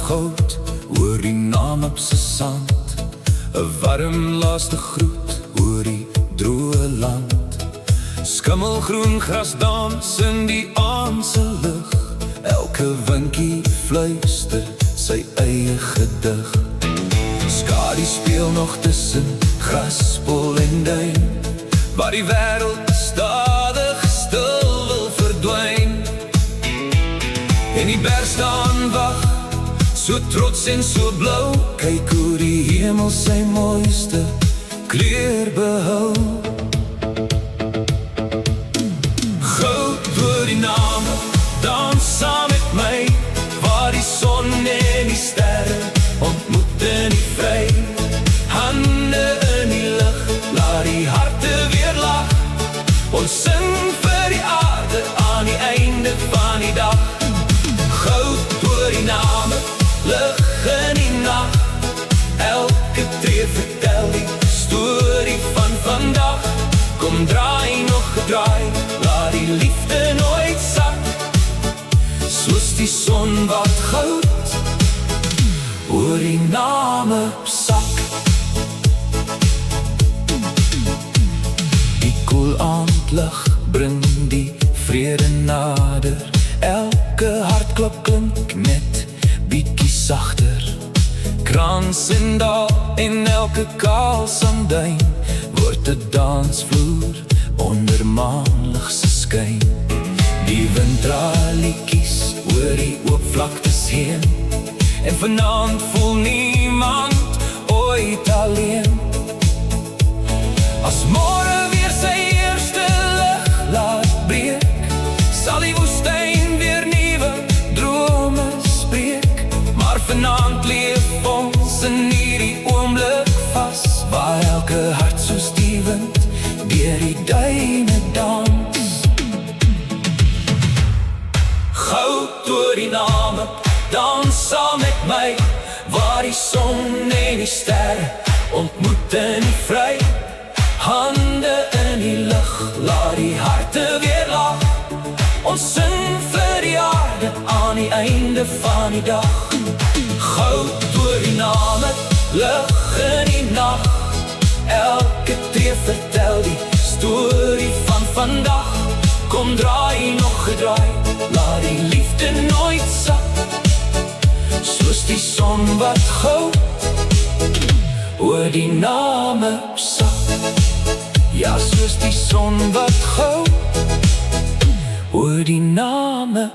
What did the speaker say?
goud oor die naam op sy sand, 'n warm laaste groet oor die droë land. Skimmelgroen gras dans in die aand se lig, elke winkie fluister sy eie gedig. Skadu speel nog tussen graspol en duin, waar die wêreld stadig stil wil verdwyn. En die berg staan wag, so trots en so blou, kyk hoe die hemel sy mooiste kleur behou. Goud oor die name, dans saam met my, waar die son en die sterre ontmoet in die vry. Hande in die lug, laat die harte weer lag, ons sing vir die aarde aan die einde van die dag. Goud oor die name, lig in die nacht, elke tree vertel die storie van vandag. Kom draai nog gedraai, laat die liefde nooit sak, soos die son wat goud oor die name sak. Die koel aandlig bring die vrede nader, elke hartklop klink net bietjie sagter. Krans en dal en elke kaalsandduin word 'n dansvloer onder maanlig se skyn. Die wind dra liedjies oor die oop vlaktes heen, en vanaand voel niemand ooit alleen. As môre weer sy eerste lig laat breek, sal die woestyn weer nuwe drome spreek. Maar vanaand leef ons in hierdie oomblik vas, waar elke hart soos die wind deur die duine dans. Goud oor die name, dans saam met my, waar die son en die sterre ontmoet in die vry. Hande in die lug, laat die harte weer lag, ons sing vir die aarde aan die einde van die dag. Goud oor die name, lig in die nacht, elke tree vertel die storie van vandag. Kom draai nog gedraai, laat die liefde nooit sak, soos die son wat goud oor die name sak. Ja, soos die son wat goud oor die name